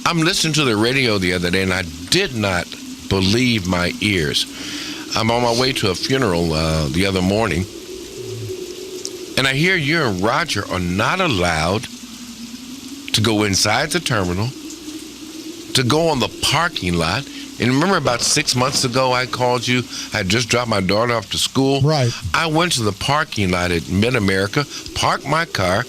I'm listening to the radio the other day, and I did not believe my ears. I'm on my way to a funeral the other morning, and I hear you and Roger are not allowed to go inside the terminal, to go on the parking lot. And remember about 6 months ago, I called you. I had just dropped my daughter off to school. Right. I went to the parking lot at Mid-America, parked my car,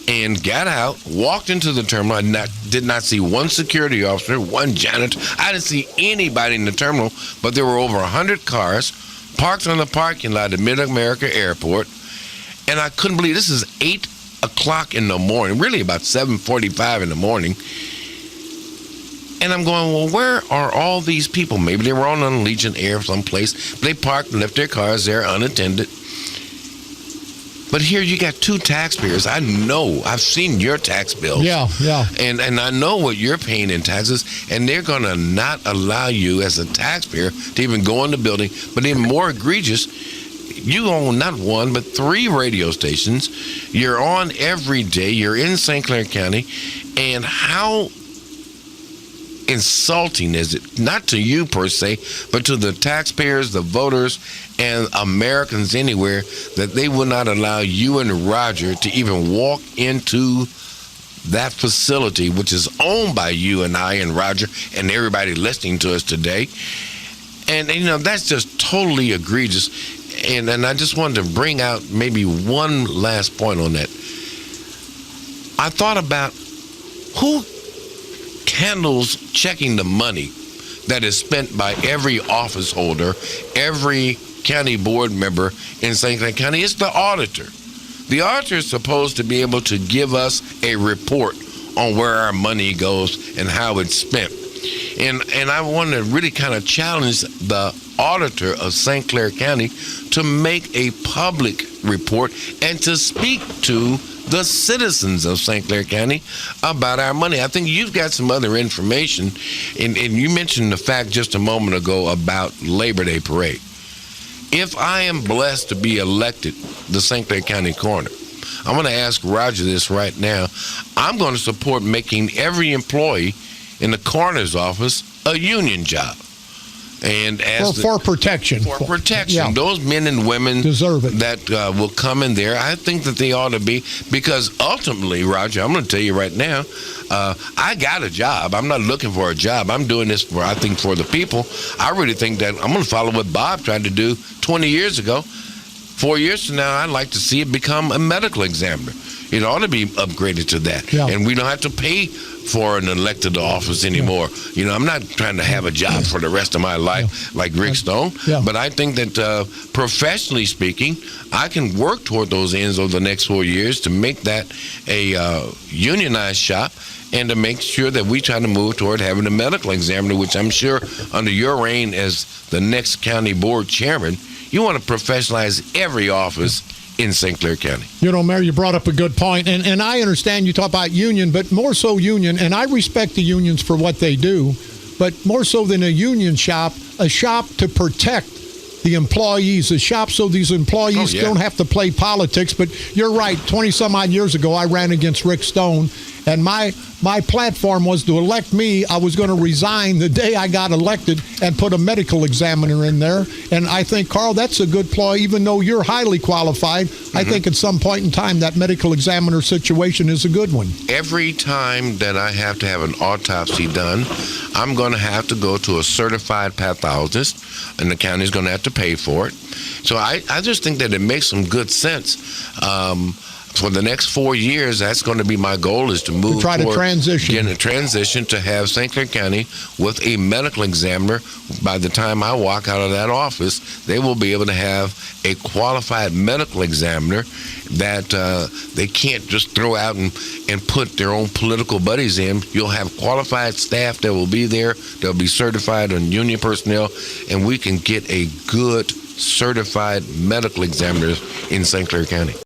and got out, walked into the terminal. I did not see one security officer, one janitor. I didn't see anybody in the terminal, but there were over 100 cars parked on the parking lot at Mid-America Airport. And I couldn't believe this is 8 o'clock in the morning, really about 7:45 in the morning. And I'm going, well, where are all these people? Maybe they were on Allegiant Air someplace, but they parked and left their cars there unattended. But here you got two taxpayers. I know. I've seen your tax bills. Yeah. And I know what you're paying in taxes, and they're going to not allow you as a taxpayer to even go in the building. But even more egregious, you own not one, but 3 radio stations. You're on every day. You're in St. Clair County. And how insulting is it, not to you per se, but to the taxpayers, the voters, and Americans anywhere, that they will not allow you and Roger to even walk into that facility, which is owned by you and I and Roger and everybody listening to us today. And you know, that's just totally egregious. And I just wanted to bring out maybe one last point on that. I thought about who handles checking the money that is spent by every office holder, every county board member in St. Clair County. It's the auditor. The auditor is supposed to be able to give us a report on where our money goes and how it's spent. And I want to really kind of challenge the auditor of St. Clair County to make a public report and to speak to the citizens of St. Clair County about our money. I think you've got some other information, and you mentioned the fact just a moment ago about Labor Day Parade. If I am blessed to be elected the St. Clair County coroner, I'm going to ask Roger this right now. I'm going to support making every employee in the coroner's office a union job. And as for protection. For protection. Yeah. Those men and women deserve it. That will come in there, I think that they ought to be, because ultimately, Roger, I'm going to tell you right now, I got a job. I'm not looking for a job. I'm doing this for the people. I really think that I'm going to follow what Bob tried to do 20 years ago. 4 years from now, I'd like to see it become a medical examiner. It ought to be upgraded to that. Yeah. And we don't have to pay for an elected office anymore. Yeah. You know, I'm not trying to have a job for the rest of my life like Rick Stone. Yeah. But I think that professionally speaking, I can work toward those ends over the next 4 years to make that a unionized shop, and to make sure that we try to move toward having a medical examiner, which I'm sure under your reign as the next county board chairman, you want to professionalize every office in St. Clair County. You know, Mayor, you brought up a good point, and I understand you talk about union, but more so union, and I respect the unions for what they do, but more so than a union shop, a shop to protect the employees, a shop so these employees don't have to play politics. But you're right, 20-some-odd years ago, I ran against Rick Stone, and my platform was to elect me. I was going to resign the day I got elected and put a medical examiner in there. And I think, Carl, that's a good ploy, even though you're highly qualified. I think at some point in time that medical examiner situation is a good one. Every time that I have to have an autopsy done, I'm going to have to go to a certified pathologist, and the county's going to have to pay for it. So I just think that it makes some good sense. For the next 4 years, that's going to be my goal, is to move toward getting a transition to have St. Clair County with a medical examiner. By the time I walk out of that office, they will be able to have a qualified medical examiner that they can't just throw out and put their own political buddies in. You'll have qualified staff that will be there. They'll be certified on union personnel, and we can get a good certified medical examiner in St. Clair County.